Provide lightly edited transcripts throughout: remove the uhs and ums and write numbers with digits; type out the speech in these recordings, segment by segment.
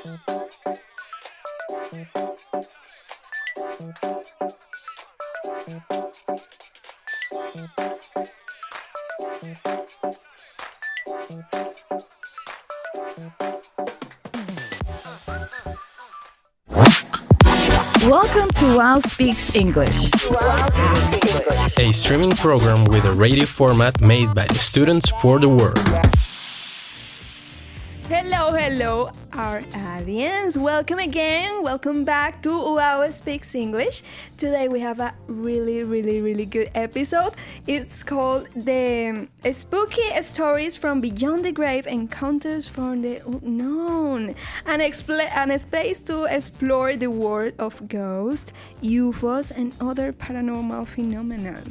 Welcome to Wow Speaks English, a streaming program with a radio format made by the students for the world. Hello, our audience. Welcome again. Welcome back to Wow Speaks English. Today we have a really good episode. It's called the Spooky Stories from Beyond the Grave, Encounters from the Unknown, and a space to explore the world of ghosts, UFOs, and other paranormal phenomena.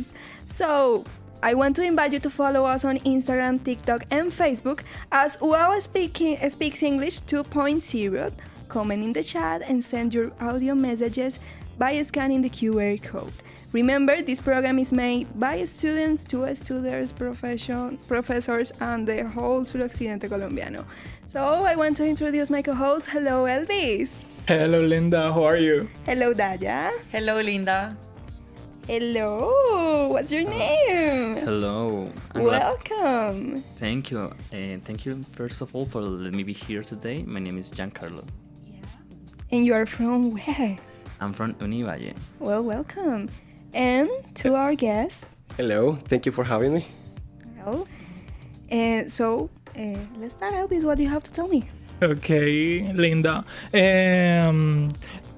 So, I want to invite you to follow us on Instagram, TikTok, and Facebook as Wow Speaks English 2.0. Comment in the chat and send your audio messages by scanning the QR code. Remember, this program is made by students to students, professors, and the whole suroccidente colombiano. So I want to introduce my co-host. Hello, Elvis. Hello, Linda. How are you? Hello, Daya. Hello, Linda. Hello, what's your name? Hello. Welcome. Thank you. Thank you, first of all, for letting me be here today. My name is Giancarlo. And you are from where? I'm from Univalle. Well, welcome. And to our guest. Hello, thank you for having me. Well, let's start out with what you have to tell me. Okay, Linda.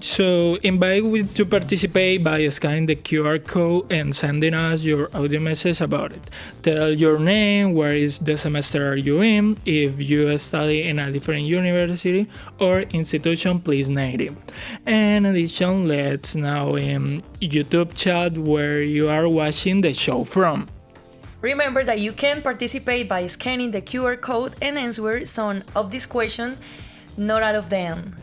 So invite you to participate by scanning the QR code and sending us your audio message about it. Tell your name, where is the semester are you in, if you study in a different university or institution, please name it. In addition, let's now in YouTube chat where you are watching the show from. Remember that you can participate by scanning the QR code and answer some of these questions, not all of them.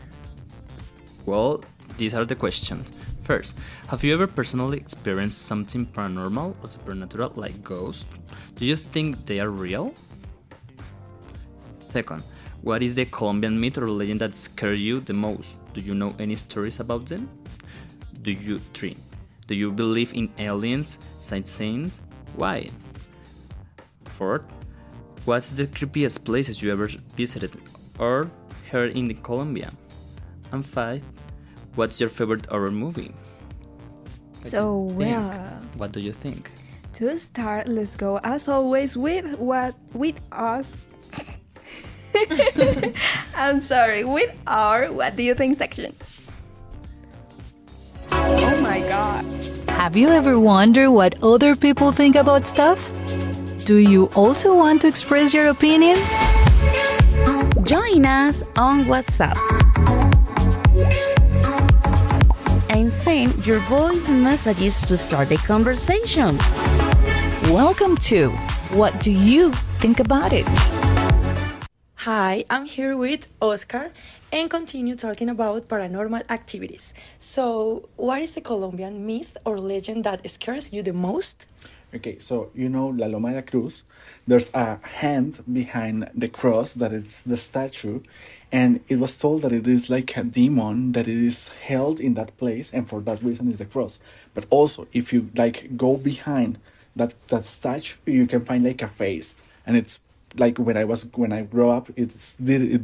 Well, these are the questions. First, have you ever personally experienced something paranormal or supernatural like ghosts? Do you think they are real? Second, what is the Colombian myth or legend that scares you the most? Do you know any stories about them? Do you believe in aliens, sightings? Why? Fourth, what's the creepiest places you ever visited or heard in Colombia? And 5, what's your favorite horror movie? What do you think? To start, let's go as always with us. I'm sorry, with our What Do You Think section. Oh my god. Have you ever wondered what other people think about stuff? Do you also want to express your opinion? Join us on WhatsApp and send your voice messages to start the conversation. Welcome to What Do You Think About It? Hi, I'm here with Oscar and continue talking about paranormal activities. So, what is the Colombian myth or legend that scares you the most? Okay, so you know La Loma de la Cruz, there's a hand behind the cross that is the statue, and it was told that it is like a demon that it is held in that place, and for that reason is the cross. But also, if you like go behind that statue, you can find like a face, and it's like when I grew up, it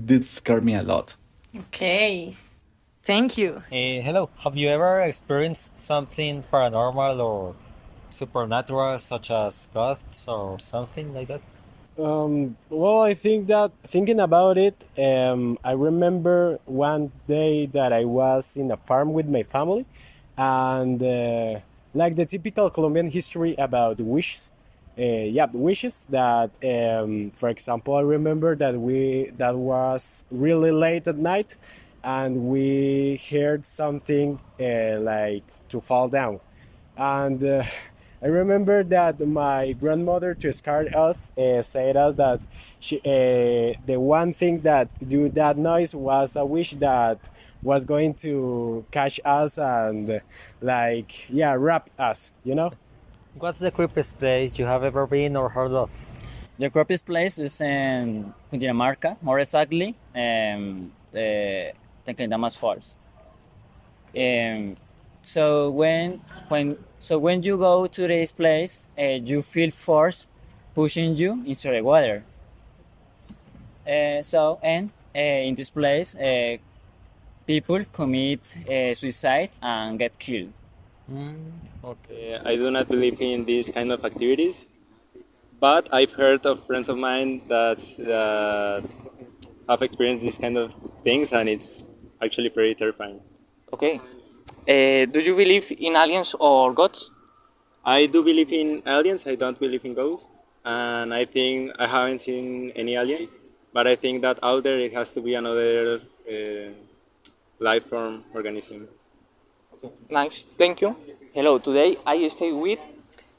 did scare me a lot. Okay, thank you. Hello, have you ever experienced something paranormal or supernatural, such as ghosts or something like that? Well, I think that thinking about it, I remember one day that I was in a farm with my family, and like the typical Colombian history about wishes. Wishes that, for example, I remember that that was really late at night, and we heard something like to fall down, and I remember that my grandmother, to scare us, said us that the one thing that do that noise was a wish that was going to catch us and wrap us, you know? What's the creepiest place you have ever been or heard of? The creepiest place is in Cundinamarca, more exactly. te quedamos false. So when you go to this place, you feel force pushing you into the water. In this place, people commit suicide and get killed. Okay, I do not believe in these kind of activities, but I've heard of friends of mine that have experienced these kind of things, and it's actually pretty terrifying. Okay. Do you believe in aliens or gods? I do believe in aliens. I don't believe in ghosts, and I think I haven't seen any alien, but I think that out there it has to be another life form organism. Okay. Nice. Thank you. Hello. Today I stay with.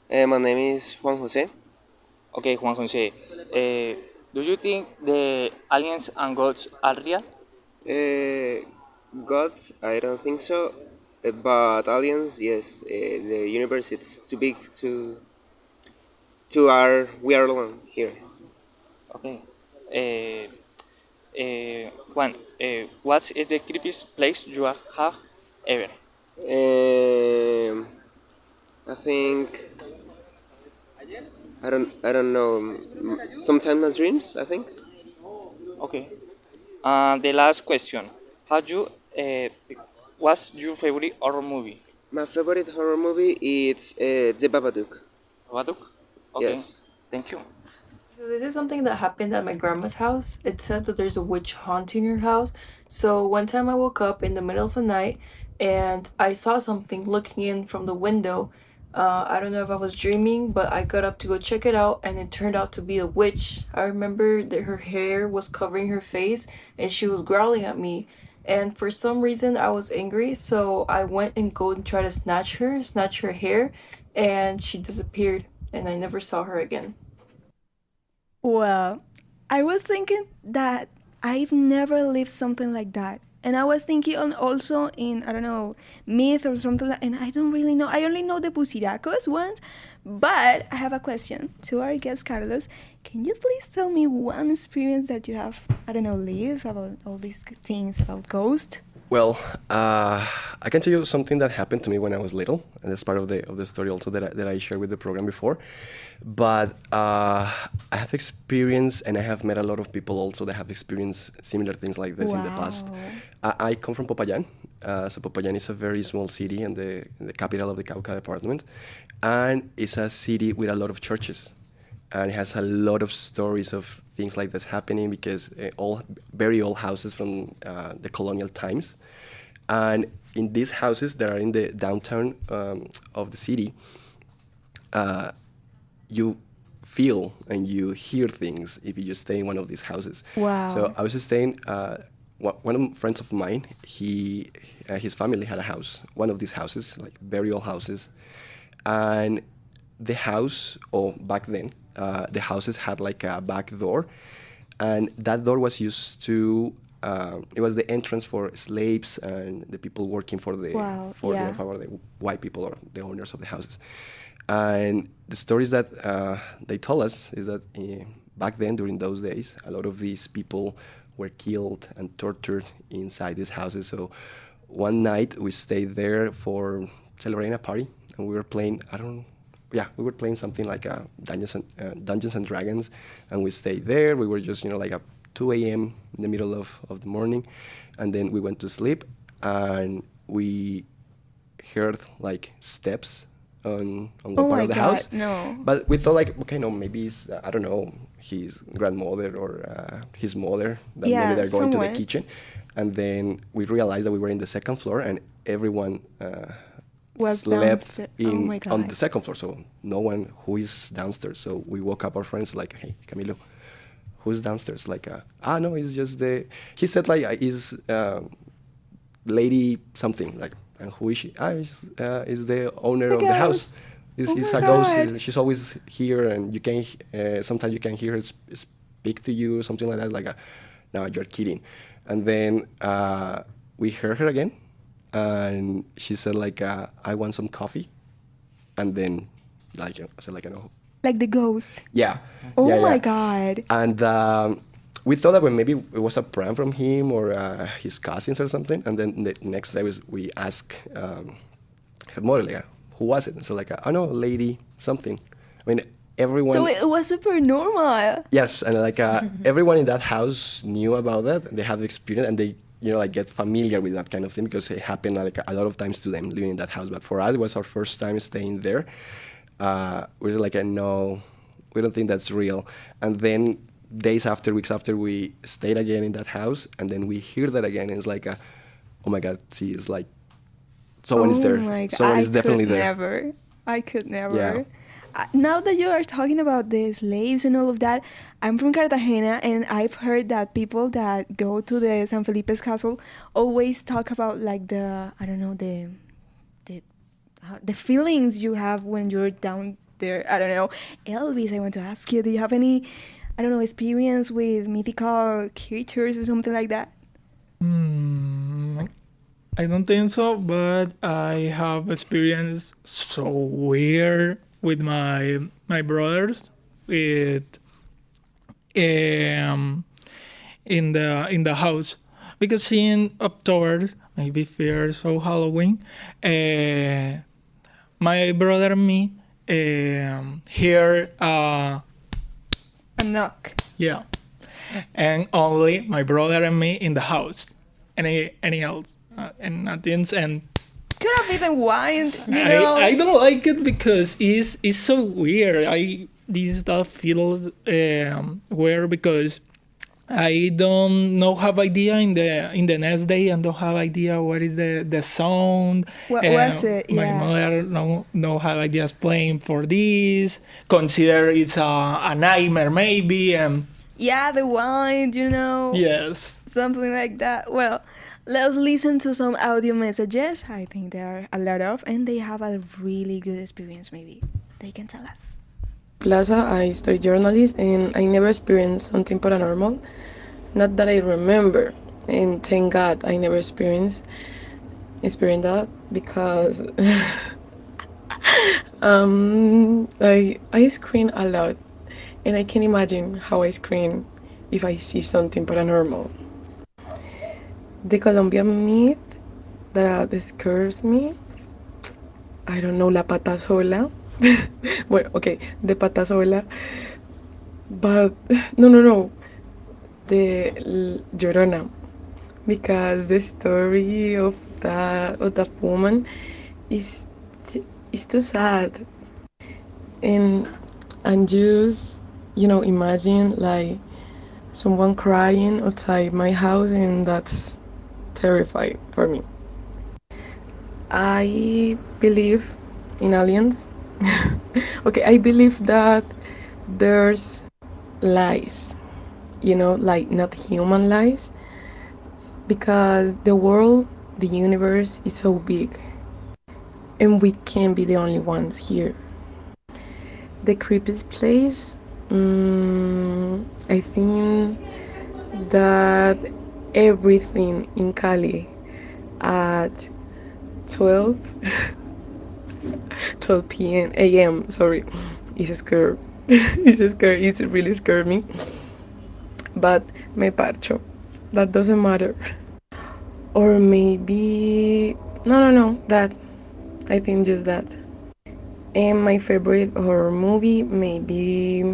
My name is Juan Jose. Okay, Juan Jose. Do you think the aliens and gods are real? Gods, I don't think so. But aliens, yes. The universe it's too big to our we are alone here. Okay. Juan, what is the creepiest place you have ever? I think I don't know. Sometimes in dreams, I think. Okay. The last question. Have you what's your favorite horror movie? My favorite horror movie is The Babadook. Babadook? Okay. Yes. Thank you. So this is something that happened at my grandma's house. It said that there's a witch haunting her house. So one time I woke up in the middle of the night and I saw something looking in from the window. I don't know if I was dreaming, but I got up to go check it out and it turned out to be a witch. I remember that her hair was covering her face and she was growling at me. And for some reason I was angry, so I went and go and try to snatch her hair, and she disappeared and I never saw her again. Well, I was thinking that I've never lived something like that. And I was thinking on also in, I don't know, myth or something like, and I don't really know. I only know the Pusiracos ones. But I have a question to our guest, Carlos. Can you please tell me one experience that you have, I don't know, lived about all these things about ghosts? Well, I can tell you something that happened to me when I was little, and that's part of the story also that I shared with the program before. But I have experienced, and I have met a lot of people also that have experienced similar things like this in the past. I come from Popayán. So Popayán is a very small city and the capital of the Cauca department, and it's a city with a lot of churches. And it has a lot of stories of things like this happening because very old houses from the colonial times. And in these houses that are in the downtown of the city, you feel and you hear things if you stay in one of these houses. Wow. So I was staying, one of friends of mine, his family had a house, one of these houses, like very old houses. And the house, or back then, the houses had like a back door, and that door was used to it was the entrance for slaves and the people working for the for the white people or the owners of the houses. And the stories that they told us is that back then, during those days, a lot of these people were killed and tortured inside these houses. So one night we stayed there for celebrating a party, and we were playing we were playing something like Dungeons and Dragons, and we stayed there. We were just, like at 2 a.m. in the middle of the morning, and then we went to sleep, and we heard like steps on one part of the house. No. But we thought like, okay, no, maybe it's, I don't know, his grandmother or his mother, that maybe they're going to the kitchen. And then we realized that we were in the second floor, and everyone slept on the second floor, so no one who is downstairs. So we woke up our friends like, hey, Camilo, who's downstairs? Like, no, it's just he said like, is lady something, like, and who is she? Is the owner of the house. It's a ghost. She's always here, and you can sometimes you can hear her speak to you, something like that. Like, no, you're kidding. And then we heard her again, and she said like, I want some coffee. And then like I said like, I know. Like the ghost. Yeah. Oh my God. And we thought that maybe it was a prank from him or his cousins or something. And then the next day we asked her mother, like, who was it? And so like, I don't know, lady, something. I mean, everyone. So it was super normal. Yes, and like everyone in that house knew about that. They had the experience, and they, like get familiar with that kind of thing because it happened like a lot of times to them living in that house. But for us, it was our first time staying there. We were like, no, we don't think that's real. And then days after, weeks after, we stayed again in that house, and then we hear that again, and it's like, oh my God, see, it's like someone is there. Someone is definitely there. I could never. Yeah. Now that you are talking about the slaves and all of that, I'm from Cartagena, and I've heard that people that go to the San Felipe's castle always talk about like the feelings you have when you're down there. I don't know. Elvis, I want to ask you, do you have any, experience with mythical creatures or something like that? I don't think so, but I have experience so weird with my brothers with in the house, because seeing October maybe fears of Halloween, my brother and me hear a knock. Yeah, and only my brother and me in the house. Any else and nothing. And could have even whined, I don't like it because it's so weird. This stuff feels weird because I don't have idea in the next day, and don't have idea what is the sound. What was it? My mother no have ideas playing for this. Consider it's a nightmare maybe. Yeah, the wine, Yes. Something like that. Well, let's listen to some audio messages. I think there are a lot of, and they have a really good experience. Maybe they can tell us. Plaza, I studied journalism, and I never experienced something paranormal. Not that I remember, and thank God I never experienced that, because I scream a lot, and I can imagine how I scream if I see something paranormal. The Colombian myth that scares me, I don't know, la pata sola. Well, okay, the pata sola, but no, the Llorona, because the story of that woman is too sad, and just imagine like someone crying outside my house, and that's terrifying for me. I believe in aliens. Okay, I believe that there's lies, like not human lies, because the world, the universe is so big, and we can't be the only ones here. The creepiest place, I think that everything in Cali at 12 p.m. a.m. Sorry, it's scary. It's really scared me. But me parcho. That doesn't matter. Or maybe no. That, I think just that. And my favorite horror movie, maybe,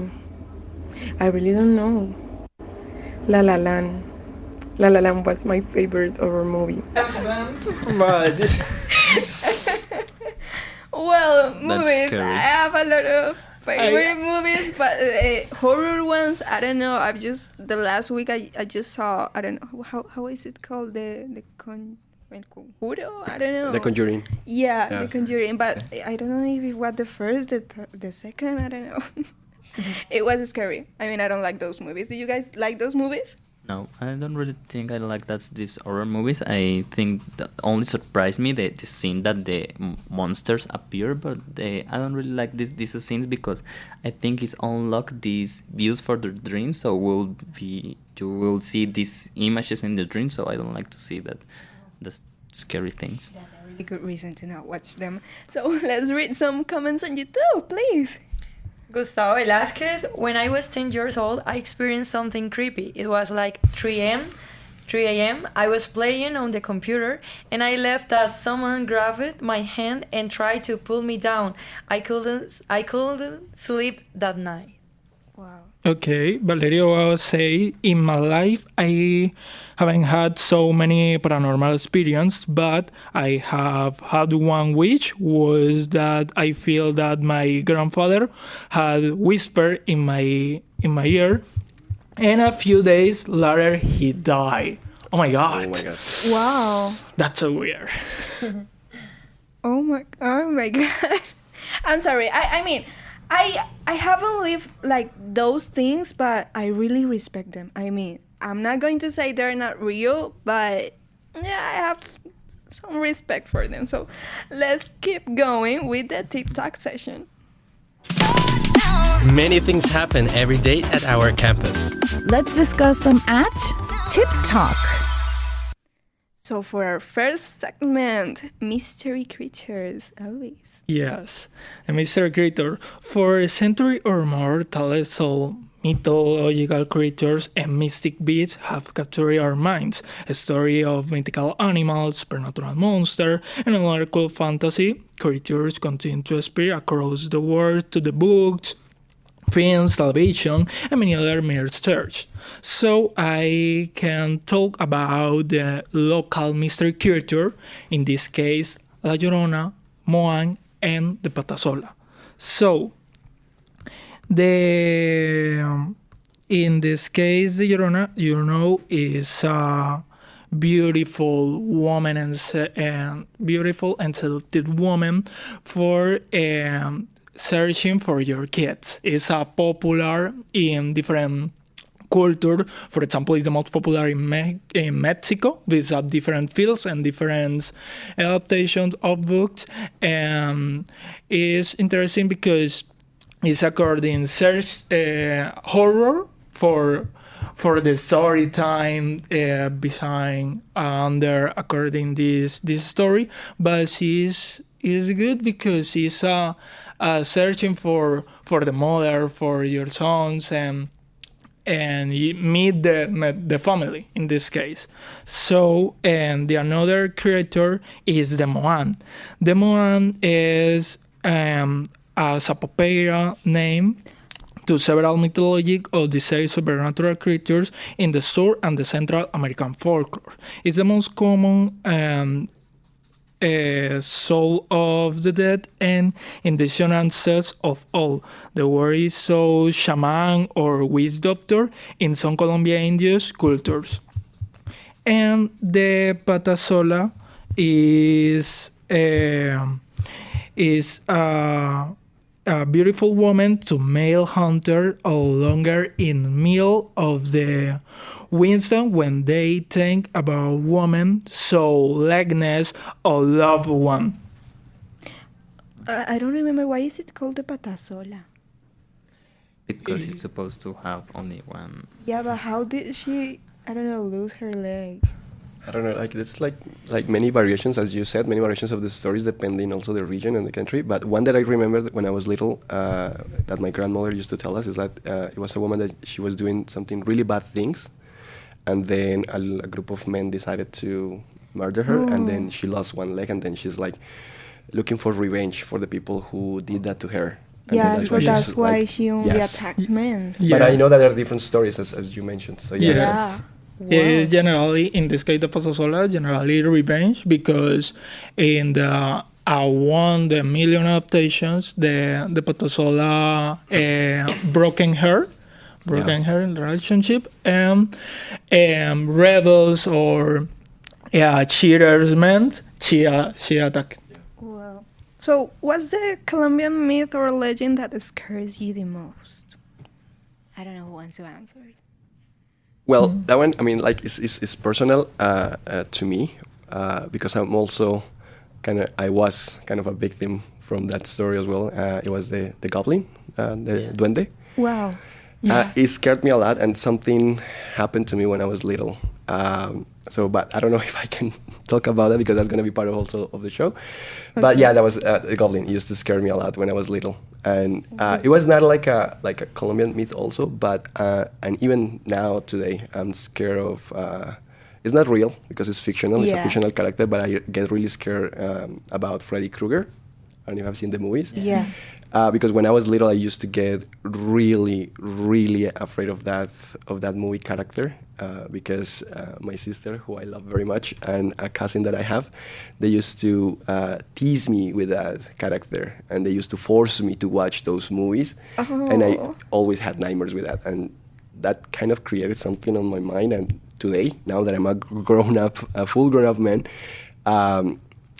I really don't know. La La Land. La La Land was my favorite horror movie. Well, movies. I have a lot of favorite movies, but horror ones, I don't know. The last week I just saw, I don't know, how is it called? The Conjuro? I don't know. The Conjuring. Yeah, The Conjuring. But I don't know if it was the first, the second, I don't know. It was scary. I mean, I don't like those movies. Do you guys like those movies? No, I don't really think I like these horror movies. I think that only surprised me the scene that the monsters appear, but I don't really like these scenes because I think it's unlock these views for the dream. So you will see these images in the dream. So I don't like to see the scary things. That's a really good reason to not watch them. So let's read some comments on YouTube, please. Gustavo Velasquez, when I was 10 years old, I experienced something creepy. It was like 3 a.m. I was playing on the computer and I left as someone grabbed my hand and tried to pull me down. I couldn't sleep that night. Wow. Okay, Valerio, I will say in my life I haven't had so many paranormal experience, but I have had one which was that I feel that my grandfather had whispered in my ear, and a few days later he died. Oh my god. Oh my god. Wow. That's so weird. Oh my god. I'm sorry. I mean, I haven't lived like those things, but I really respect them. I mean, I'm not going to say they're not real, but yeah, I have some respect for them. So let's keep going with the TikTok session. Many things happen every day at our campus. Let's discuss them at TikTok. So for our first segment, mystery creatures, always. Yes, a mystery creature. For a century or more, tales of mythological creatures and mystic beasts have captured our minds. A story of mythical animals, supernatural monsters, and other cool fantasy creatures continue to spread across the world to the books, films, television, and many other mere research. So I can talk about the local mystery creature, in this case, La Llorona, Moan, and the Patasola. So, in this case, the Llorona, is a beautiful woman and beautiful and seductive woman for searching for your kids. It's a popular in different culture. For example, it's the most popular in Mexico. These are different fields and different adaptations of books. And it's interesting because it's according search horror for the story time behind under according this story, but she's good because she's searching for the mother, for your sons, and you meet the family in this case. So, and the another creator is the Moan. The Moan is a Zapoteca name to several mythologic or decided supernatural creatures in the South and the Central American folklore. It's the most common soul of the dead and indigenous ancestors of all. The word is so shaman or witch doctor in some Colombian Indian cultures. And the Patasola is a beautiful woman to male hunter or longer in middle of the wisdom when they think about woman, soul, likeness, or loved one. I don't remember, why is it called the Patasola? Because it's supposed to have only one. Yeah, but how did she, I don't know, lose her leg? I don't know, like it's like many variations, as you said, many variations of the stories depending also the region and the country. But one that I remember when I was little, that my grandmother used to tell us, is that it was a woman that she was doing something really bad things, and then a group of men decided to murder her, and then she lost one leg, and then she's like looking for revenge for the people who did that to her. And yeah, so that's why like, she only attacked men. Yeah. But I know that there are different stories, as you mentioned. So yes. Yeah. Wow. It is generally, in this case, the Patasola, generally revenge, because in the 1,000,000 adaptations, the Patasola broken her in the relationship, and rebels or cheaters meant she attacked. Well, so what's the Colombian myth or legend that scares you the most? I don't know who wants to answer it. Well, that one, I mean, like, is personal to me because I'm also I was kind of a victim from that story as well. It was the goblin, the duende. Wow. It scared me a lot, and something happened to me when I was little. But I don't know if I can talk about that because that's going to be part of also of the show. But yeah, that was the goblin. It used to scare me a lot when I was little, and it was not like a Colombian myth also, but and even now today I'm scared of. It's not real because it's fictional. It's a fictional character, but I get really scared about Freddy Krueger. I don't know if you've seen the movies. Yeah. Because when I was little, I used to get really, really afraid of that movie character. Because my sister, who I love very much, and a cousin that I have, they used to tease me with that character, and they used to force me to watch those movies, and I always had nightmares with that, and that kind of created something on my mind. And today, now that I'm a full grown-up man,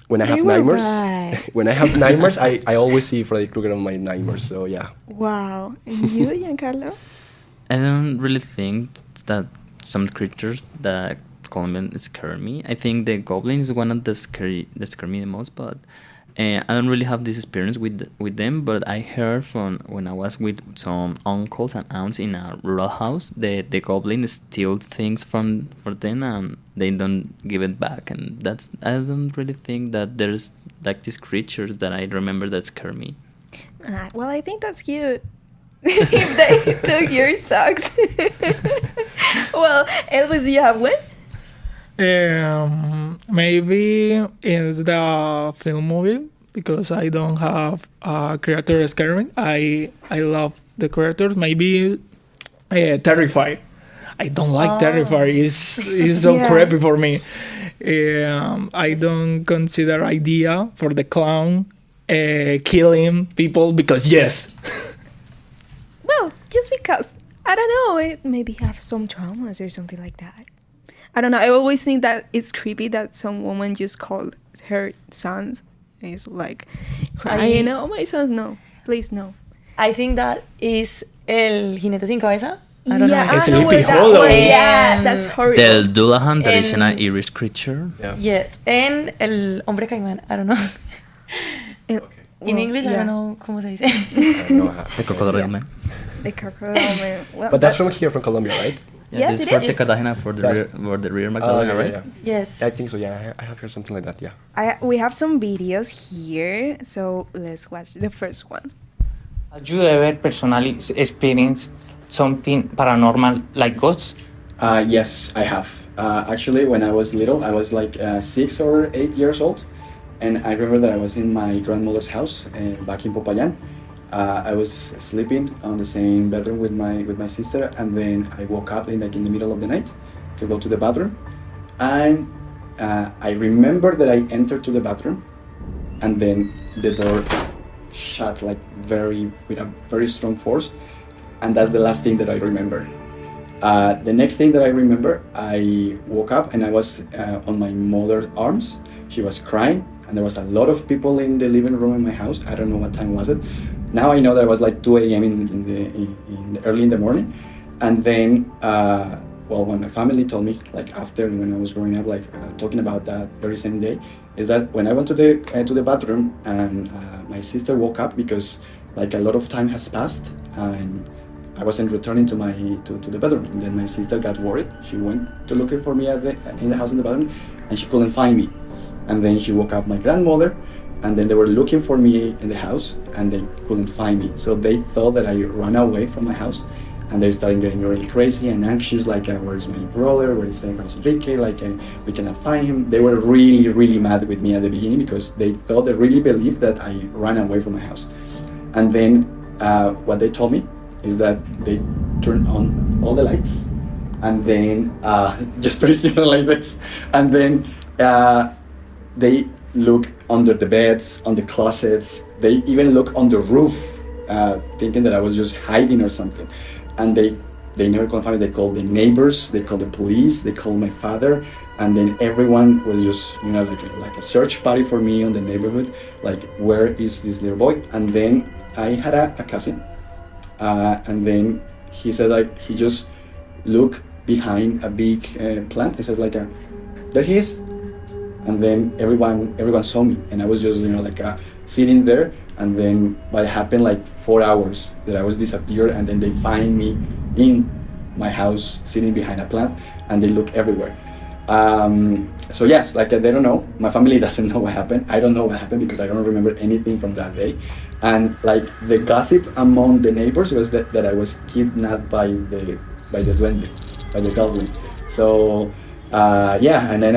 when I have nightmares, I always see Freddy Krueger on my nightmares. So yeah. Wow. And you, Giancarlo? I don't really think that some creatures that Colombian scare me. I think the goblin is one of the scare me the most, but I don't really have this experience with them. But I heard from when I was with some uncles and aunts in a rural house, the goblin steal things for them and they don't give it back. And I don't really think that there's like these creatures that I remember that scare me. Well, I think that's cute. If they took your socks. Well, Elvis, do you have one? Maybe it's the film movie because I don't have a creator scaring. I love the creators. Maybe Terrified. I don't like Terrified. It's so creepy for me. I don't consider idea for the clown killing people because yes. Well, just because. I don't know. It maybe have some traumas or something like that. I don't know. I always think that it's creepy that some woman just called her sons. And it's like crying. Oh, my sons, no. Please, no. I think that is El Jinete Sin Cabeza. I don't know. Sleepy Hollow. Yeah, that's horrible. Del Dullahan, that is an Irish creature. Yeah. Yes. And El Hombre Caimán. I don't know. In English, I don't know cómo se dice. The Crocodile Man. The Crocodile Man. Well, but that's from here, from Colombia, right? Yeah, yes, this it is is. for the rear Magdalena, right? Yeah. Yes. I think so, yeah. I have heard something like that, yeah. We have some videos here, so let's watch the first one. Have you ever personally experienced something paranormal like ghosts? Yes, I have. Actually, when I was little, I was like 6 or 8 years old, and I remember that I was in my grandmother's house back in Popayan. I was sleeping on the same bedroom with my sister, and then I woke up in the middle of the night to go to the bathroom, and I remember that I entered to the bathroom, and then the door shut with a very strong force, and that's the last thing that I remember. The next thing that I remember, I woke up and I was on my mother's arms. She was crying, and there was a lot of people in the living room in my house. I don't know what time was it. Now I know that it was like 2 a.m. in early in the morning, and then when my family told me, like after when I was growing up, talking about that very same day, is that when I went to the bathroom and my sister woke up because like a lot of time has passed and I wasn't returning to the bedroom, and then my sister got worried. She went to looking for me in the house in the bathroom, and she couldn't find me, and then she woke up my grandmother. And then they were looking for me in the house, and they couldn't find me. So they thought that I ran away from my house, and they started getting really crazy and anxious, like, where is my brother? Where is Carlos Enrique? Like, we cannot find him. They were really, really mad with me at the beginning because they really believed that I ran away from my house. And then what they told me is that they turned on all the lights, and then just very similar like this, and then they look under the beds, on the closets. They even look on the roof, thinking that I was just hiding or something. And they never could find me. They called the neighbors, they called the police, they called my father, and then everyone was just, like a search party for me on the neighborhood. Like, where is this little boy? And then I had a cousin, and then he said he just looked behind a big plant. He says there he is. And then everyone saw me, and I was just sitting there. And then, but it happened 4 hours that I was disappeared, and then they find me in my house sitting behind a plant, and they look everywhere. So yes, like they don't know. My family doesn't know what happened. I don't know what happened because I don't remember anything from that day. And like the gossip among the neighbors was that I was kidnapped by the duende, by the goblin. So yeah, and then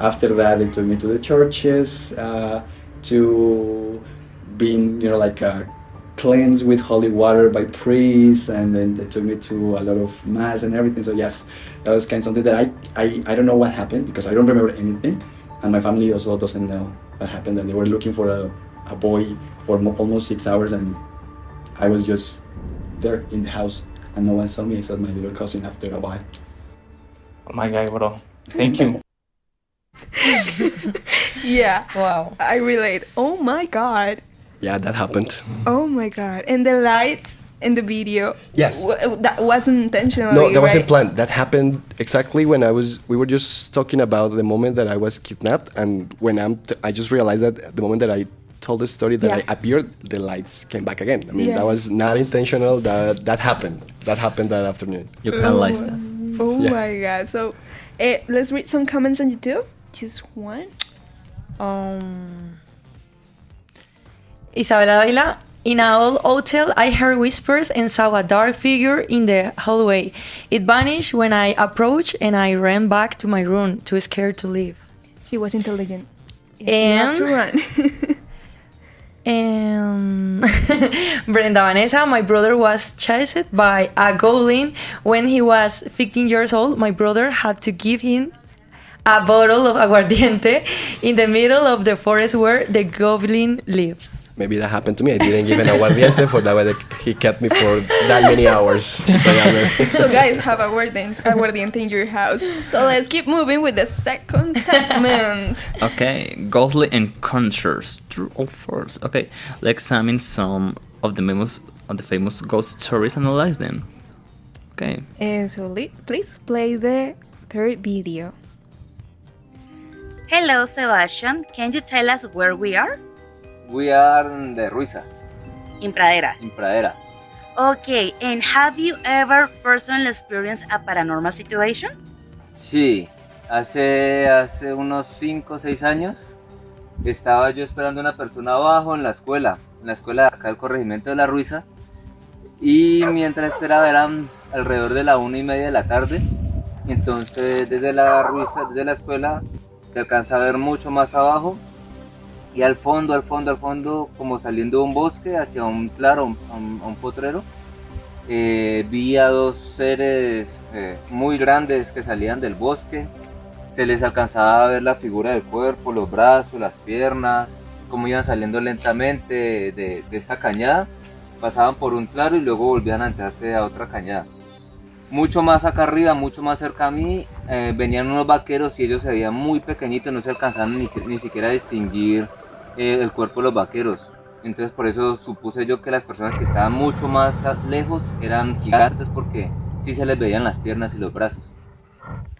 after that they took me to the churches to being cleansed with holy water by priests, and then they took me to a lot of mass and everything. So yes, that was kind of something that I don't know what happened because I don't remember anything, and my family also doesn't know what happened. And they were looking for a boy for almost 6 hours, and I was just there in the house, and no one saw me except my little cousin after a while. Oh my God, bro! Thank you. Yeah. Wow. I relate. Oh my God. Yeah, that happened. Oh my God. And the lights in the video. Yes. That wasn't intentional. No, that wasn't right? planned. That happened exactly when we were just talking about the moment that I was kidnapped, and when I just realized that the moment that I told the story that I appeared, the lights came back again. I mean, that was not intentional. That happened. That happened that afternoon. You analyzed that. Oh my God. So let's read some comments on YouTube. Just one. Isabela Davila, in an old hotel, I heard whispers and saw a dark figure in the hallway. It vanished when I approached, and I ran back to my room, too scared to leave. She was intelligent. And to run. And Brenda Vanessa, my brother was chased by a goblin when he was 15 years old. My brother had to give him a bottle of aguardiente in the middle of the forest where the goblin lives. Maybe that happened to me. I didn't give an aguardiente for that way. He kept me for that many hours. So guys, have aguardiente in your house. So let's keep moving with the second segment. Okay, ghostly encounters, true or false. Okay, let's examine some of the famous ghost stories and analyze them. Okay. So please play the third video. Hello, Sebastian. Can you tell us where we are? We are in the Ruiza. In Pradera. In Pradera. Okay, and have you ever personally experienced a paranormal situation? Sí, hace unos 5 o 6 años estaba yo esperando a una persona abajo en la escuela de acá del corregimiento de la Ruiza, y mientras esperaba eran alrededor de la 1:30 de la tarde. Entonces desde la Ruiza, desde la escuela, se alcanza a ver mucho más abajo, y al fondo, como saliendo de un bosque hacia un claro, a un potrero, vi a 2 seres muy grandes que salían del bosque. Se les alcanzaba a ver la figura del cuerpo, los brazos, las piernas, cómo iban saliendo lentamente de esa cañada, pasaban por un claro y luego volvían a entrarse a otra cañada. Mucho más acá arriba, mucho más cerca a mí, venían unos vaqueros y ellos se veían muy pequeñitos, no se alcanzaban ni siquiera a distinguir el cuerpo de los vaqueros. Entonces por eso supuse yo que las personas que estaban mucho más lejos eran gigantes, porque sí se les veían las piernas y los brazos.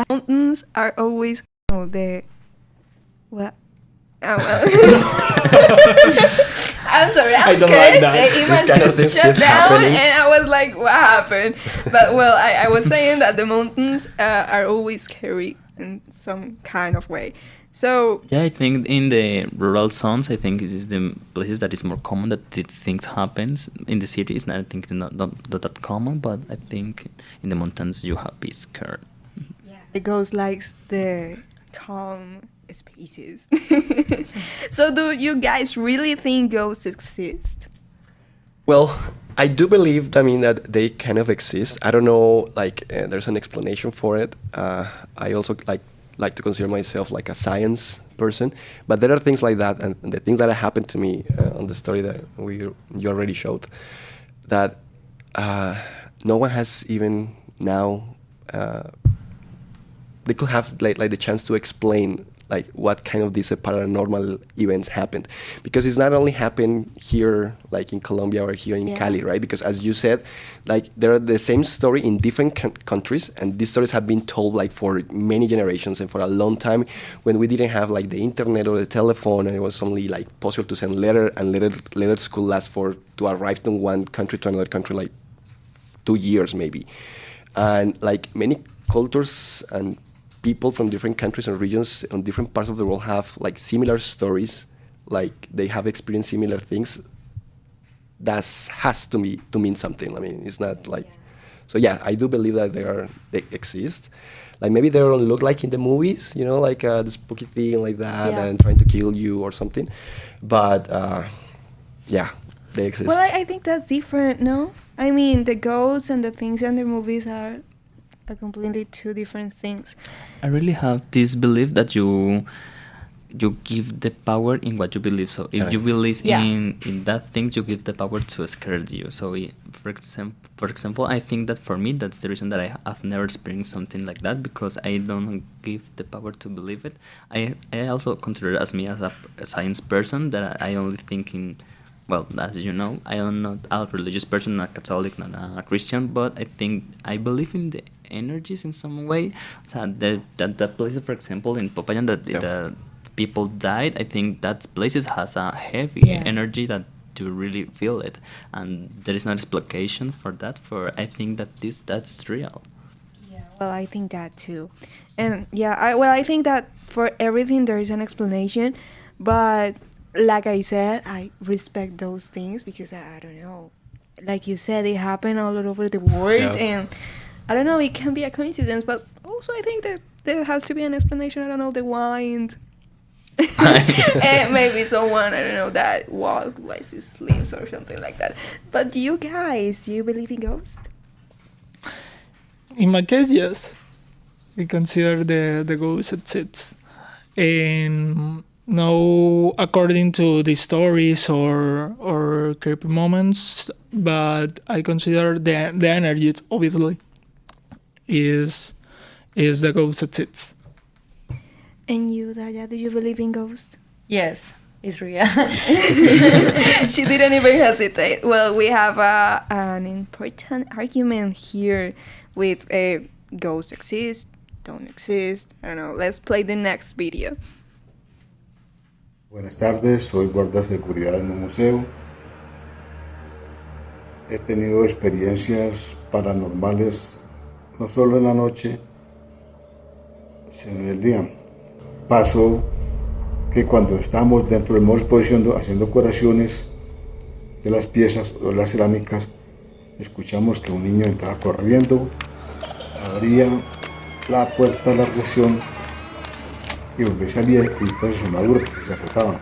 Mountains are always what? Oh, well. I'm sorry, I'm scared. The image shut down, and I was like, what happened? But well, I was saying that the mountains are always scary in some kind of way. So yeah, I think in the rural zones, I think it is the places that is more common that these things happens. In the cities, I think it's not that common, but I think in the mountains you have to be scared. Yeah, it goes like the calm spaces. So do you guys really think ghosts exist? Well, I do believe, that they kind of exist. I don't know, there's an explanation for it. I also like to consider myself like a science person, but there are things like that, and the things that happened to me on the story that you already showed, that no one has even now. They could have like the chance to explain what kind of these paranormal events happened, because it's not only happened here in Colombia or here in Cali, right? Because as you said, there are the same story in different countries, and these stories have been told for many generations and for a long time, when we didn't have the internet or the telephone, and it was only possible to send letter, and letters could last to arrive from one country to another country 2 years maybe. And like many cultures and people from different countries and regions on different parts of the world have like similar stories, like they have experienced similar things. That has to mean something. I mean, it's not like. So yeah, I do believe that they exist. Like maybe they don't look like in the movies, you know, like the spooky thing like that and trying to kill you or something. But yeah, they exist. Well, I think that's different, no? I mean, the ghosts and the things in the movies are completely two different things. I really have this belief that you give the power in what you believe. So if you believe in that thing, you give the power to scare you. So for example, I think that for me, that's the reason that I've never experienced something like that, because I don't give the power to believe it. I also consider as a science person that I only think in, well, as you know, I am not a religious person, not a Catholic, not a Christian, but I think I believe in the energies in some way. So that place, for example, in Popayan, the people died, I think that places has a heavy energy that to really feel it, and there is no explication for that. I think that that's real. Well, I think that too. And I think that for everything there is an explanation, but like I said, I respect those things because I don't know, like you said, they happen all over the world, and I don't know, it can be a coincidence, but also I think that there has to be an explanation. I don't know, the wind. And maybe someone, I don't know, that walk while he sleeps or something like that. But do you believe in ghosts? In my case, yes. We consider the ghost exists. And no, according to the stories or creepy moments, but I consider the energy, obviously, is the ghost exists. And you, Daya, do you believe in ghosts? Yes, it's real. She didn't even hesitate. Well, we have an important argument here with ghosts exist, don't exist. I don't know. Let's play the next video. Buenas tardes, soy guardia de seguridad en un museo. He tenido experiencias paranormales no solo en la noche, sino en el día. Pasó que cuando estamos dentro del modo de exposición haciendo curaciones de las piezas o de las cerámicas, escuchamos que un niño entraba corriendo, abría la puerta de la recepción y volvía a salir, y entonces sonaba duro porque se azotaban.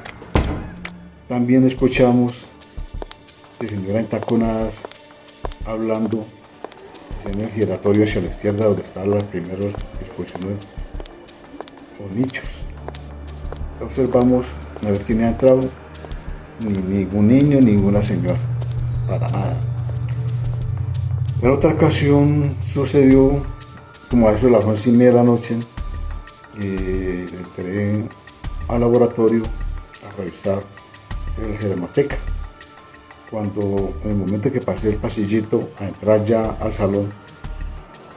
También escuchamos de señoras entaconadas hablando en el giratorio hacia la izquierda, donde estaban las primeras exposiciones o nichos. Observamos a ver quién ha entrado, ningún niño, ninguna señora, para nada. En otra ocasión sucedió, como a eso de las 11:30 de la noche, entré al laboratorio a revisar la germoteca. Cuando en el momento que pasé el pasillito a entrar ya al salón,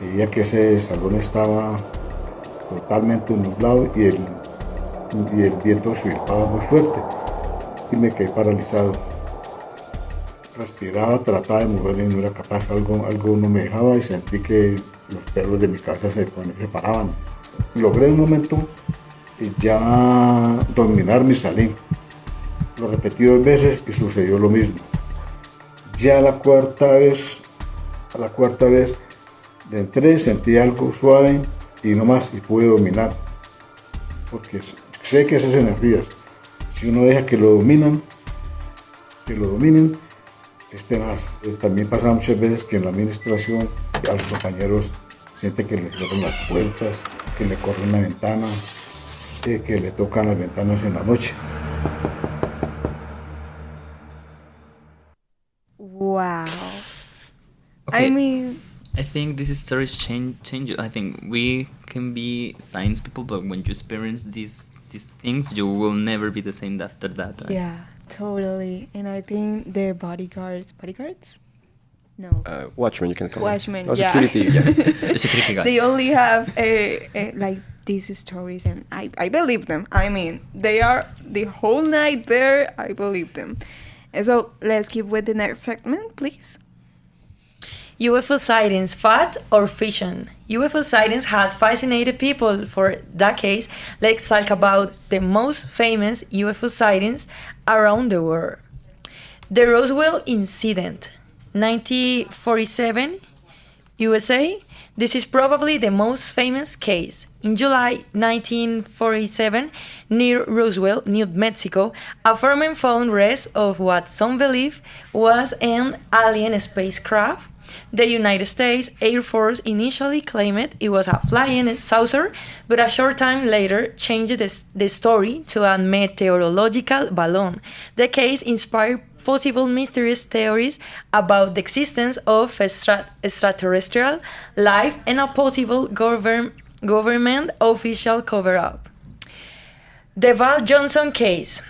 veía que ese salón estaba totalmente nublado y el viento silbaba muy fuerte y me quedé paralizado. Respiraba, trataba de moverme y no era capaz, algo no me dejaba, y sentí que los pelos de mi cabeza se paraban. Logré un momento ya dominar mi salín. Lo repetí 2 veces y sucedió lo mismo. Ya a la cuarta vez entré, sentí algo suave y no más, y pude dominar, porque sé que esas energías, si uno deja que lo dominen, es tenaz. También pasa muchas veces que en la administración a los compañeros sienten que les cierran las puertas, que le corren la ventana, que le tocan las ventanas en la noche. Wow. Okay. I mean, I think these stories change you. I think we can be science people, but when you experience these things, you will never be the same after that. Right? yeah, totally. And I think the bodyguards? No. Watchmen, you can call them. Watchmen, Oh, yeah. security, yeah. The security guy. They only have like these stories, and I believe them. I mean, they are the whole night there. I believe them. And so let's keep with the next segment, please. UFO sightings, fact or fiction? UFO sightings had fascinated people for decades. Let's talk about the most famous UFO sightings around the world. The Roswell incident, 1947, USA. This is probably the most famous case. In July 1947, near Roswell, New Mexico, a fireman found rests of what some believe was an alien spacecraft. The United States Air Force initially claimed it was a flying saucer, but a short time later changed the story to a meteorological balloon. The case inspired possible mysterious theories about the existence of extraterrestrial life and a possible government official cover-up. The Val Johnson case.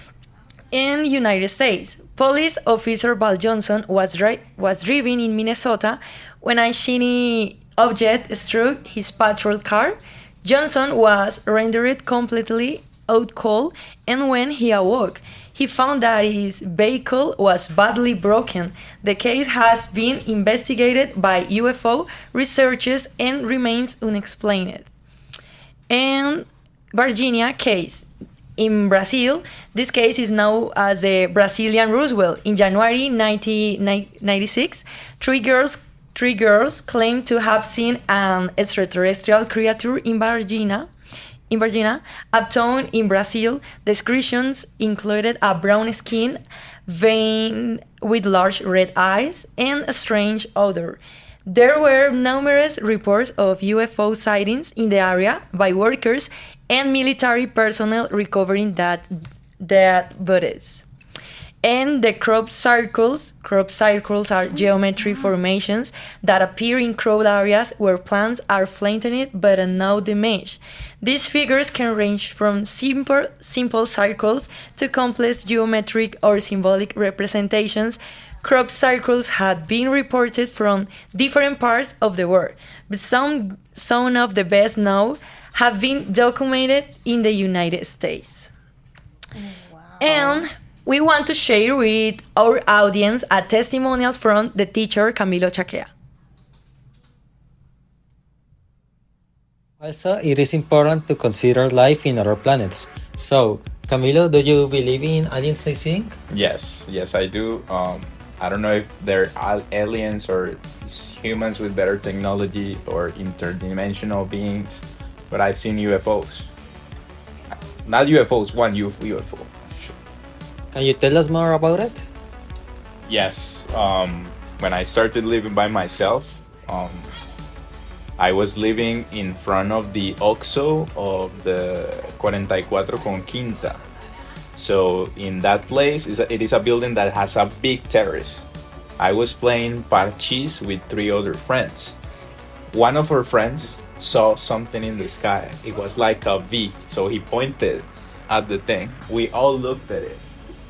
In United States, police officer Val Johnson was driving in Minnesota when a shiny object struck his patrol car. Johnson was rendered completely out cold, and when he awoke, he found that his vehicle was badly broken. The case has been investigated by UFO researchers and remains unexplained. And Virginia case. In Brazil, this case is known as the Brazilian Roswell. In January 1996, three girls claimed to have seen an extraterrestrial creature in Virginia, a town in Brazil. Descriptions included a brown skin, vein with large red eyes, and a strange odor. There were numerous reports of UFO sightings in the area by workers and military personnel recovering dead bodies. And the crop circles are geometric formations that appear in crowd areas where plants are flattened but not damaged. These figures can range from simple circles to complex geometric or symbolic representations. Crop circles had been reported from different parts of the world, but some of the best known have been documented in the United States. Wow. And we want to share with our audience a testimonial from the teacher Camilo Chaquea. Also, it is important to consider life in other planets. So, Camilo, do you believe in aliens, I think? Yes, I do. I don't know if they're aliens or humans with better technology or interdimensional beings, but I've seen UFOs. Not UFOs, one UFO. Can you tell us more about it? Yes. When I started living by myself, I was living in front of the Oxxo of the 44 con Quinta. So in that place, it is a building that has a big terrace. I was playing parchís with 3 other friends. One of our friends saw something in the sky. It was like a V, so he pointed at the thing. We all looked at it.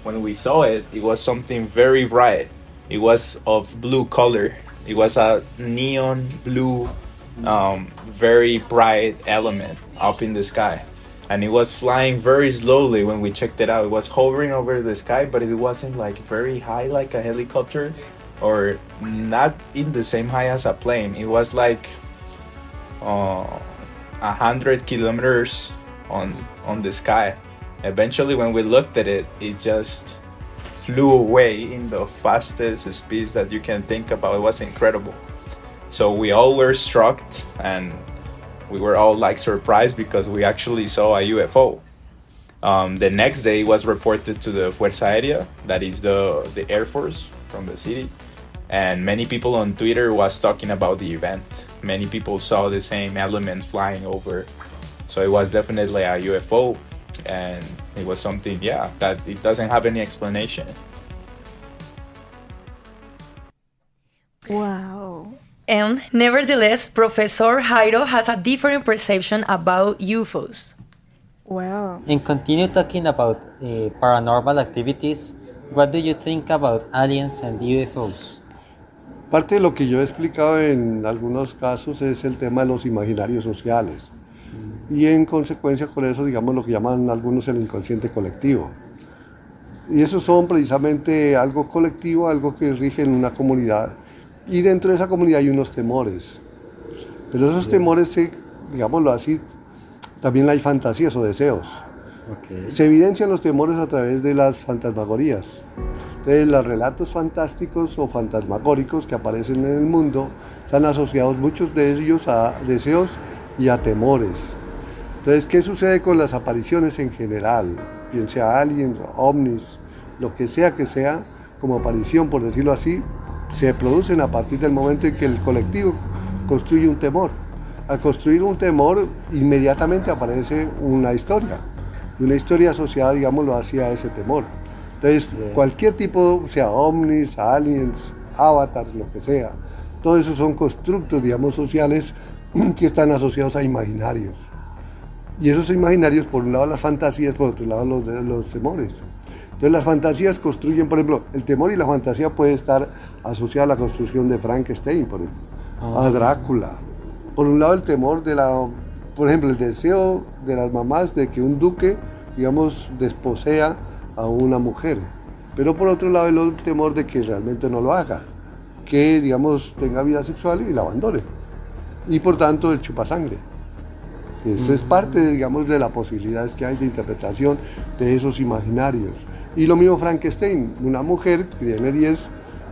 When we saw it, it was something very bright. It was of blue color. It was a neon blue, very bright element up in the sky. And it was flying very slowly when we checked it out. It was hovering over the sky, but it wasn't like very high like a helicopter, or not in the same high as a plane. It was like 100 kilometers on the sky. Eventually, when we looked at it, it just flew away in the fastest speeds that you can think about. It was incredible. So we all were struck, and we were all like surprised because we actually saw a UFO. The next day it was reported to the Fuerza Aérea, that is the Air Force from the city. And many people on Twitter was talking about the event. Many people saw the same element flying over. So it was definitely a UFO. And it was something, that it doesn't have any explanation. Wow. And nevertheless, Professor Jairo has a different perception about UFOs. Wow. And continue talking about paranormal activities. What do you think about aliens and UFOs? Parte de lo que yo he explicado en algunos casos es el tema de los imaginarios sociales. Y en consecuencia con eso, digamos, lo que llaman algunos el inconsciente colectivo. Y esos son precisamente algo colectivo, algo que rige en una comunidad, Y dentro de esa comunidad hay unos temores. Pero esos temores, digámoslo así, también hay fantasías o deseos. Se evidencian los temores a través de las fantasmagorías. Entonces, los relatos fantásticos o fantasmagóricos que aparecen en el mundo están asociados muchos de ellos a deseos y a temores. Entonces, ¿qué sucede con las apariciones en general? Bien sea aliens, ovnis, lo que sea como aparición, por decirlo así, se producen a partir del momento en que el colectivo construye un temor. Al construir un temor, inmediatamente aparece una historia asociada, digámoslo, hacia ese temor. Entonces, cualquier tipo, sea ovnis, aliens, avatars, lo que sea, todo eso son constructos, digamos, sociales que están asociados a imaginarios. Y esos imaginarios, por un lado las fantasías, por otro lado los temores. Entonces las fantasías construyen, por ejemplo, el temor y la fantasía puede estar asociada a la construcción de Frankenstein, por ejemplo, a Drácula. Por un lado el temor por ejemplo, el deseo de las mamás de que un duque, digamos, desposea a una mujer. Pero por otro lado el temor de que realmente no lo haga, que, digamos, tenga vida sexual y la abandone. Y por tanto el chupasangre. Eso es parte, digamos, de las posibilidades que hay de interpretación de esos imaginarios. Y lo mismo Frankenstein, una mujer que tiene 10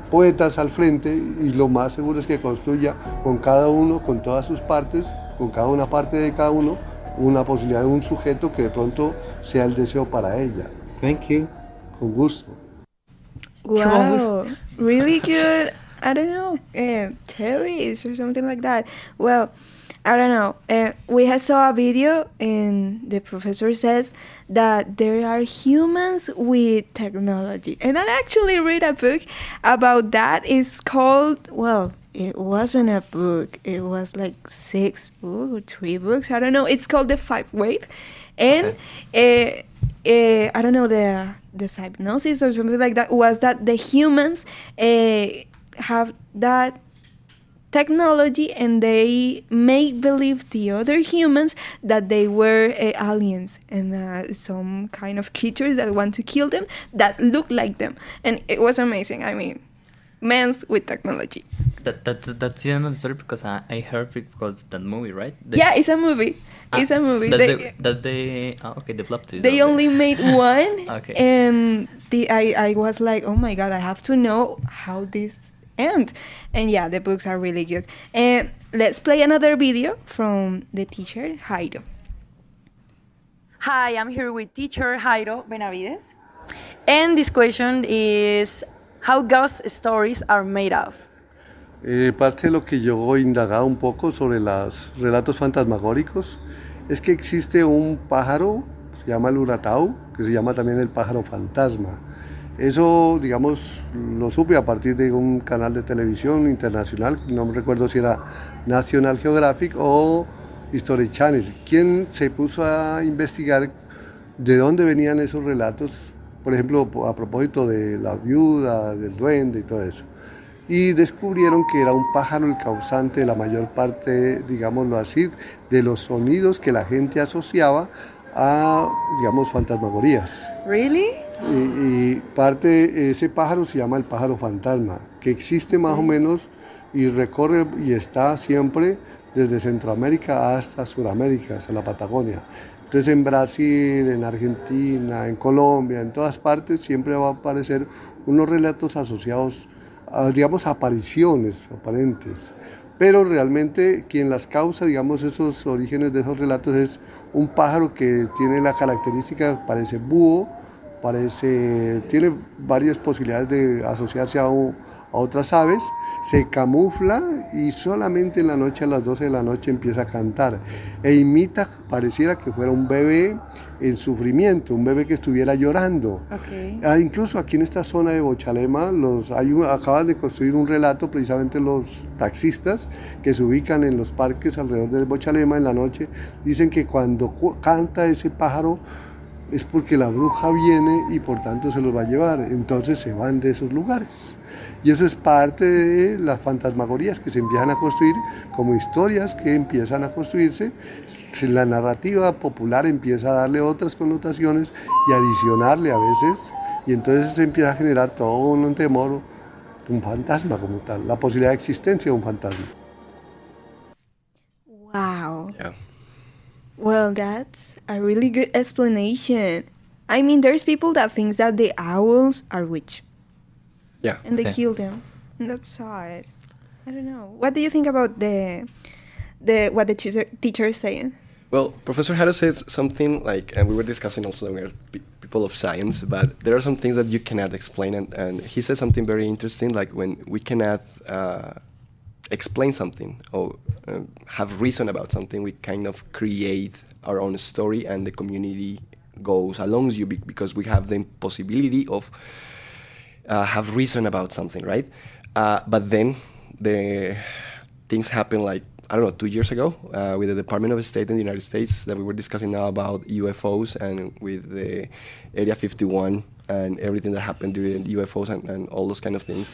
poetas al frente y lo más seguro es que construya con cada uno, con todas sus partes, con cada una parte de cada uno, una posibilidad de un sujeto que de pronto sea el deseo para ella. Thank you. Con gusto. Wow, really good. I don't know, theories or something like that. Well, I don't know. We saw a video and the professor says that there are humans with technology. And I actually read a book about that. It's called, well, it wasn't a book. It was like 6 books or 3 books. I don't know. It's called The 5 Wave. And I don't know, the hypnosis or something like that was that the humans have that technology and they make believe the other humans that they were aliens and some kind of creatures that want to kill them that look like them. And it was amazing. I mean, men's with technology. That's another story because I heard it because that movie, right? Yeah, it's a movie. It's a movie. That's the okay, the plot twist. They only made one. Okay. And I was like, oh my God, I have to know how this end. And yeah, the books are really good. And let's play another video from the teacher, Jairo. Hi, I'm here with teacher Jairo Benavides. And this question is, how ghost stories are made of? Parte de lo que yo he indagado un poco sobre los relatos fantasmagóricos es que existe un pájaro, se llama el uratau, que se llama también el pájaro fantasma. Eso, digamos, lo supe a partir de un canal de televisión internacional, no me recuerdo si era National Geographic o History Channel, quien se puso a investigar de dónde venían esos relatos, por ejemplo, a propósito de la viuda, del duende y todo eso. Y descubrieron que era un pájaro el causante de la mayor parte, digámoslo así, de los sonidos que la gente asociaba a, digamos, fantasmagorías. Really? Y parte, ese pájaro se llama el pájaro fantasma, que existe más o menos y recorre y está siempre desde Centroamérica hasta Sudamérica, hasta la Patagonia. Entonces en Brasil, en Argentina, en Colombia, en todas partes siempre va a aparecer unos relatos asociados a, digamos, apariciones aparentes. Pero realmente quien las causa, digamos, esos orígenes de esos relatos es un pájaro que tiene la característica, parece búho, tiene varias posibilidades de asociarse a otras aves, se camufla y solamente en la noche, a las 12 de la noche, empieza a cantar e imita, pareciera que fuera un bebé en sufrimiento, un bebé que estuviera llorando. Okay. Incluso aquí en esta zona de Bochalema acaban de construir un relato, precisamente los taxistas que se ubican en los parques alrededor de Bochalema en la noche, dicen que cuando canta ese pájaro es porque la bruja viene y por tanto se los va a llevar, entonces se van de esos lugares. Y eso es parte de las fantasmagorías que se empiezan a construir como historias que empiezan a construirse. La narrativa popular empieza a darle otras connotaciones y adicionarle a veces, y entonces se empieza a generar todo un temor un fantasma como tal, la posibilidad de existencia de un fantasma. Wow. Yeah. Well, that's a really good explanation. I mean, there's people that thinks that the owls are witch. Yeah. And they Yeah. kill them. And that's sad. I don't know. What do you think about the what the teacher is saying? Well, Professor Haro said something like, and we were discussing also with people of science, but there are some things that you cannot explain, and he said something very interesting, like when we cannot explain something or have reason about something, we kind of create our own story, and the community goes along you because we have the possibility of have reason about something, right? But then the things happen like, I don't know, 2 years ago with the Department of State in the United States that we were discussing now about UFOs, and with the Area 51 and everything that happened during the UFOs and all those kind of things.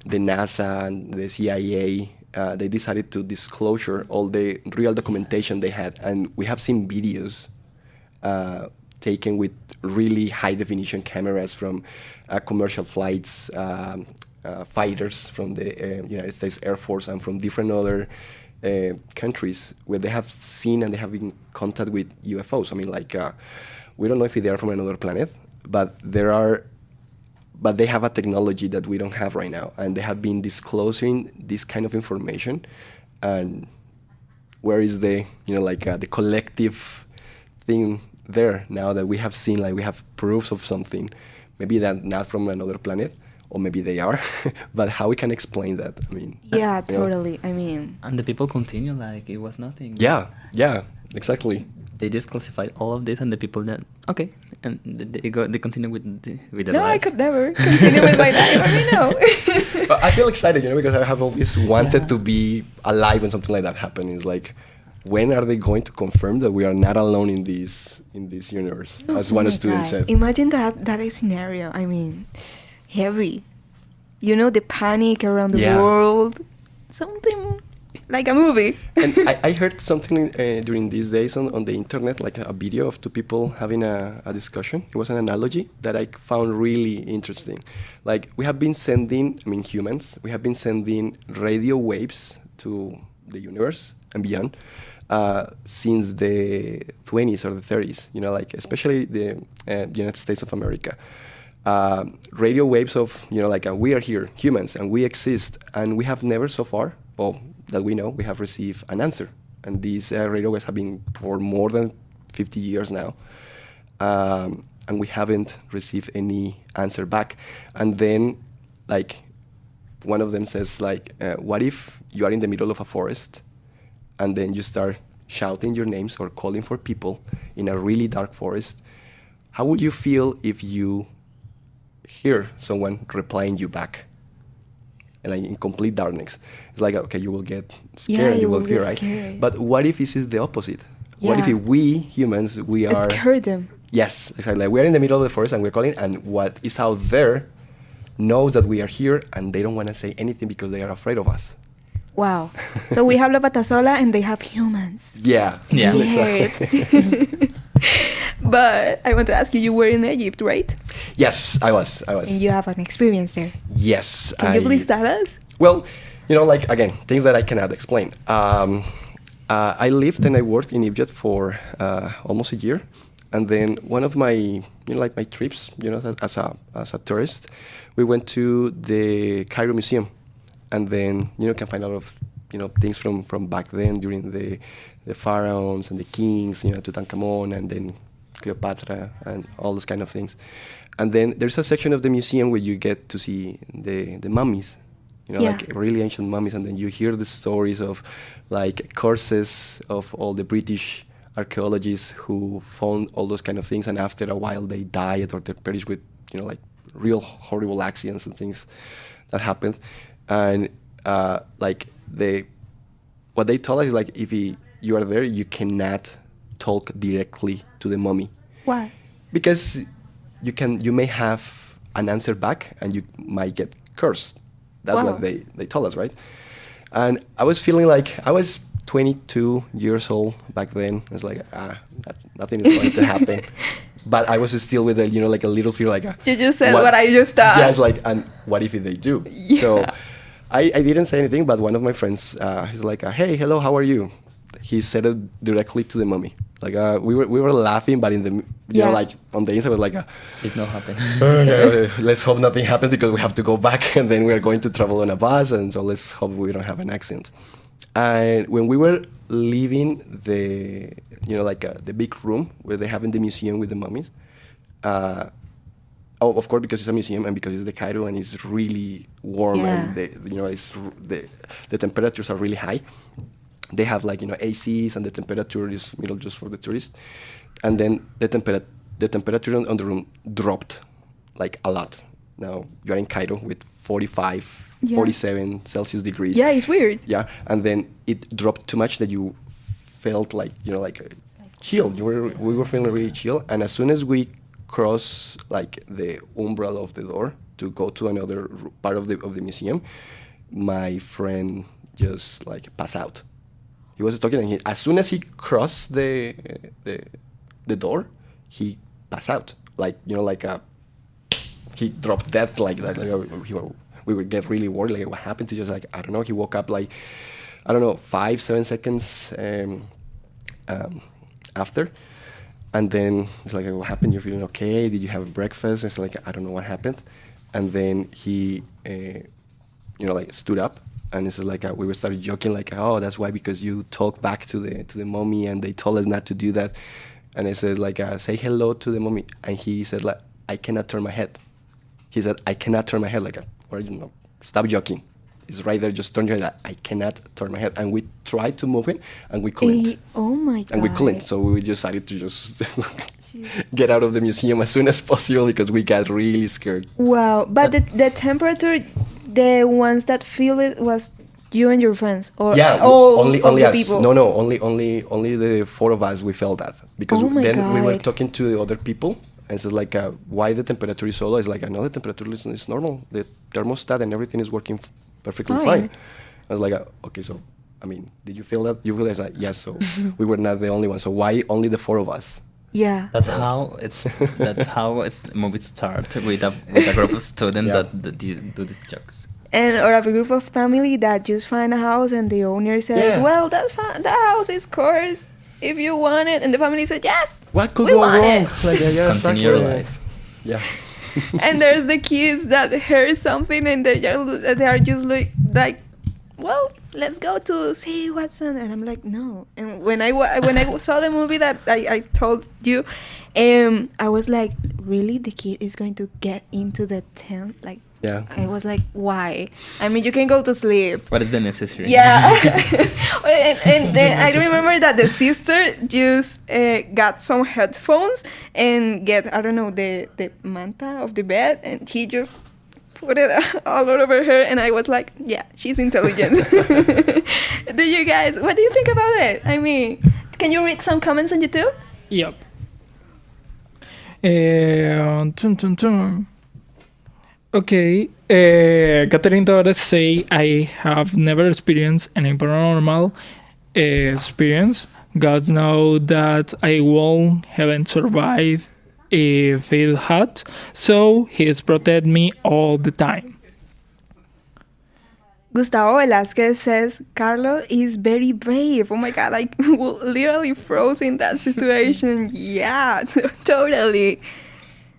The NASA and the CIA, they decided to disclosure all the real documentation they had. And we have seen videos taken with really high definition cameras from commercial flights, fighters from the United States Air Force and from different other countries where they have seen and they have been in contact with UFOs. I mean, like, we don't know if they are from another planet, but they have a technology that we don't have right now, and they have been disclosing this kind of information. And where is the, the collective thing there now that we have seen, like we have proofs of something, maybe that not from another planet, or maybe they are, but how we can explain that? I mean, yeah, totally. I mean, and the people continue like it was nothing. Yeah, exactly. They just classified all of this, and the people that okay, and they continue with their no, life. I could never continue with my life. I mean, no. But I feel excited, because I have always wanted to be alive when something like that happens. It's like, when are they going to confirm that we are not alone in this universe? As one student said. Imagine that scenario. I mean, heavy. The panic around the world. Something like a movie. And I heard something during these days on the internet, like a video of two people having a discussion. It was an analogy that I found really interesting. Like, we have been sending, humans, we have been sending radio waves to the universe and beyond since the 20s or the 30s, like especially the United States of America. Radio waves of, we are here, humans, and we exist, and we have never so far, that we know, we have received an answer. And these radio waves have been for more than 50 years now. And we haven't received any answer back. And then, like, one of them says, like, what if you are in the middle of a forest and then you start shouting your names or calling for people in a really dark forest? How would you feel if you hear someone replying you back? And like in complete darkness. It's like, okay, you will get scared, Yeah, you will fear, get right? scared. But what if this is the opposite? What if Yeah. we humans, we are... Scare them. Yes, exactly. Like, we're in the middle of the forest and we're calling, and what is out there knows that we are here, and they don't want to say anything because they are afraid of us. Wow. So we have La Patasola and they have humans. Yeah. Exactly. But I want to ask you, you were in Egypt, right? Yes, I was. And you have an experience there. Yes. Can you please tell us? Well, like, again, things that I cannot explain. I lived and I worked in Egypt for almost a year. And then one of my, my trips, as a tourist, we went to the Cairo Museum. And then, can find a lot of, things from back then during the pharaohs and the kings, Tutankhamun, and then Cleopatra and all those kind of things. And then there's a section of the museum where you get to see the mummies, like really ancient mummies. And then you hear the stories of, like, curses of all the British archaeologists who found all those kind of things. And after a while, they died or they perished with, like, real horrible accidents and things that happened. And what they told us is, like, if you are there, you cannot talk directly to the mummy. Why? Because you may have an answer back and you might get cursed. That's what they told us, right? And I was feeling like I was 22 years old back then. I was like, nothing is going to happen. but I was still with a like a little fear, like you just said what I just thought. Yes, like, and what if they do? Yeah. So I didn't say anything, but one of my friends, he's like, hey, hello, how are you? He said it directly to the mummy. Like we were laughing, but in the like on the inside was like it's not happening. Let's hope nothing happens because we have to go back and then we are going to travel on a bus, and so let's hope we don't have an accident. And when we were leaving the the big room where they have in the museum with the mummies, of course, because it's a museum and because it's the Cairo and it's really warm and the temperatures are really high. They have ACs and the temperature is just for the tourists, and then the temperature on the room dropped like a lot. Now you're in Cairo with 45, 47 Celsius degrees. Yeah, it's weird. Yeah, and then it dropped too much that you felt like chill. We were feeling really chill, and as soon as we crossed like the umbrella of the door to go to another part of the museum, my friend just like passed out. He was talking, and as soon as he crossed the door, he passed out. He dropped dead like that. We would get really worried. Like, what happened to you? Just like, I don't know. He woke up 5-7 seconds after, and then it's like, what happened? You're feeling okay? Did you have breakfast? It's like, I don't know what happened, and then he, stood up. And it's like we started joking, like, oh, that's why, because you talk back to the mummy, and they told us not to do that. And I said, like, say hello to the mummy. And he said, like, I cannot turn my head. He said, I cannot turn my head, like, or stop joking. It's right there, just turn your head. Like, I cannot turn my head. And we tried to move it, and we couldn't. Oh my God. And we couldn't, so we decided to just get out of the museum as soon as possible because we got really scared. Wow, but the temperature, the ones that feel it was you and your friends, or only us. people? No, only the four of us. We felt that because then we were talking to the other people, and so like, why the temperature is so low? It's like, I know the temperature is normal. The thermostat and everything is working perfectly fine. I was like, okay, so I mean, did you feel that? You realize that? Yes. So we were not the only one. So why only the four of us? Yeah, that's how movies start with a group of students that do these jokes. Or a group of family that just find a house and the owner says, well, that house is cursed if you want it, and the family said, yes, what could go wrong? Like, continue your life. Yeah. And there's the kids that heard something and they are just like, well, let's go to see what's on. And I'm like, no. And when I saw the movie that I told you, I was like, really, the kid is going to get into the tent? Like, yeah. I was like, why? I mean, you can go to sleep. What is the necessary? Yeah. and then I remember that the sister just got some headphones and get, I don't know, the manta of the bed, and he just put it all over her, and I was like, yeah, she's intelligent. Do you guys, what do you think about it? I mean, can you read some comments on YouTube? Yep. Okay, Catherine Torres say, I have never experienced any paranormal experience. God knows that I won't haven't survived if it had, so He's protect me all the time. Gustavo Velasquez says, Carlos is very brave. Oh my God, I literally froze in that situation. Yeah, totally.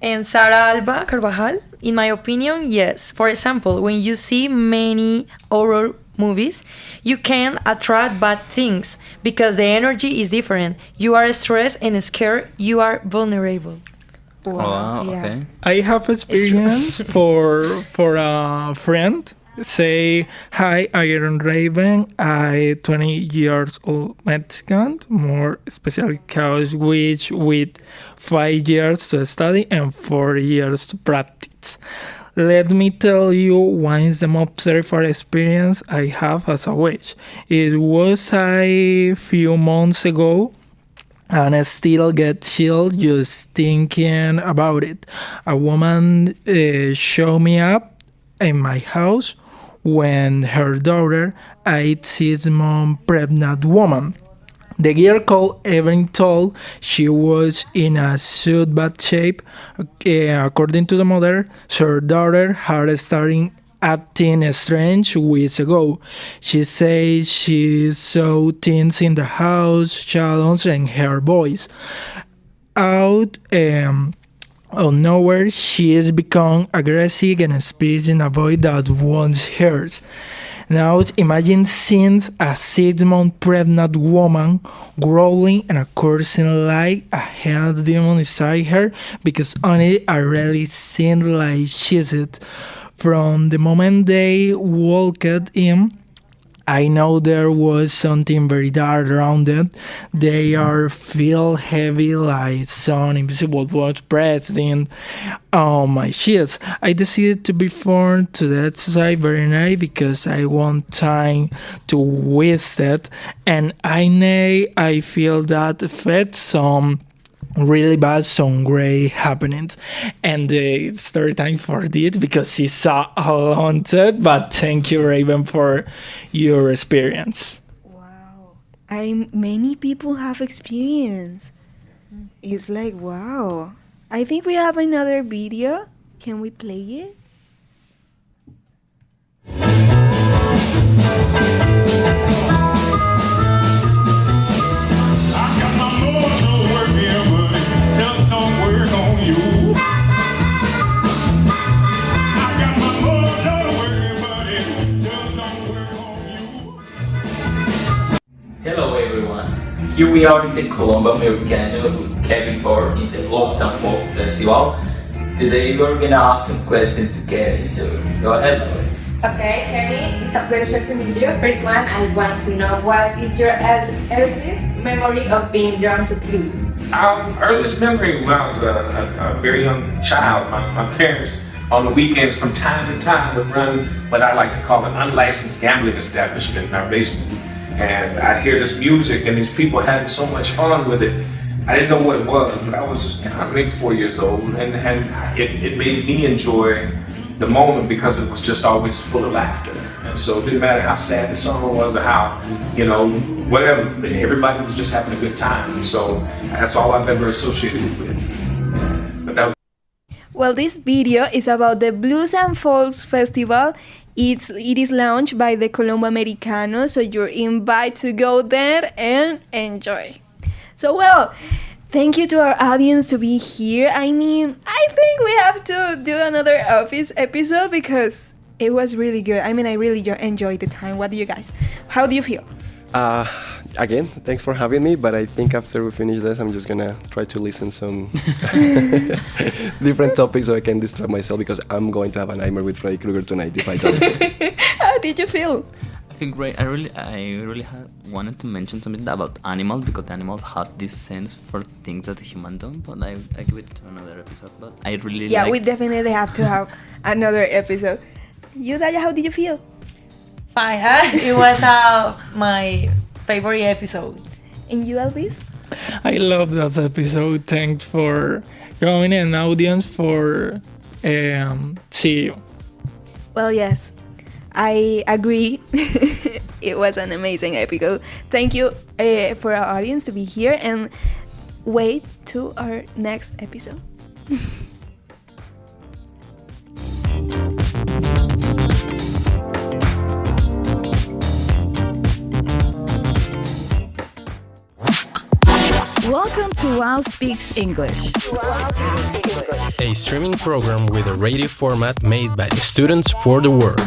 And Sara Alba Carvajal, in my opinion, yes. For example, when you see many horror movies, you can attract bad things because the energy is different. You are stressed and scared. You are vulnerable. Wow, okay. I have experience for a friend. Say, hi, Iron Raven. I 20 years old Mexican, more especially college with 5 years to study and 4 years to practice. Let me tell you one is the most terrifying experience I have as a witch. It was a few months ago, and I still get chilled just thinking about it. A woman showed me up in my house when her daughter, a 6-month pregnant woman, The girl called Evelyn told she was in a suit bad shape. According to the mother, her daughter had started acting strange weeks ago. She says she saw things in the house, shadows, and her voice. Out of nowhere, she has become aggressive and speaks in a voice that once hers. Now imagine seeing a 6-month pregnant woman growling and cursing like a hell demon inside her because only I really seemed like she said. From the moment they walked in, I know there was something very dark around it. They are feel heavy like some invisible was pressing on my chest. I decided to be formed to that side very night because I want time to waste it, and I feel that affect some really bad some great happenings, and the story time for this because it's haunted. But thank you, Raven, for your experience. Many people have experience. It's like, wow. I think we have another video. Can we play it? Hello everyone, here we are in the Colombia Americano with Kevin Ford in the Awesome Folk Festival. Today we're gonna ask some questions to Kevin, so go ahead. Okay, Kevin, it's a pleasure to meet you. First one, I want to know what is your earliest memory of being drawn to blues? Our earliest memory when I was a very young child, my parents on the weekends from time to time would run what I like to call an unlicensed gambling establishment in our basement. And I'd hear this music and these people having so much fun with it. I didn't know what it was, but I was maybe 4 years old, and it made me enjoy the moment because it was just always full of laughter. And so it didn't matter how sad the song was or how, whatever, everybody was just having a good time. And so that's all I've ever associated it with. But that was Well, this video is about the Blues and Folks Festival. It is launched by the Colombia Americano, so you're invited to go there and enjoy. So, well, thank you to our audience to be here. I mean, I think we have to do another office episode because it was really good. I mean, I really enjoyed the time. What do you guys? How do you feel? Again, thanks for having me, but I think after we finish this, I'm just gonna try to listen some different topics so I can distract myself because I'm going to have a nightmare with Freddy Krueger tonight if I don't. How did you feel? I think great. I really wanted to mention something about animals because animals have this sense for things that the human don't. But I give it to another episode. But I really we definitely have to have another episode. You, Daya, how did you feel? Fine. It was my favorite episode. And you, Elvis? I love that episode. Thanks for going in, audience, for see you. Well, yes, I agree. It was an amazing episode. Thank you for our audience to be here, and wait to our next episode. Welcome to Wow Speaks English, a streaming program with a radio format made by the students for the world.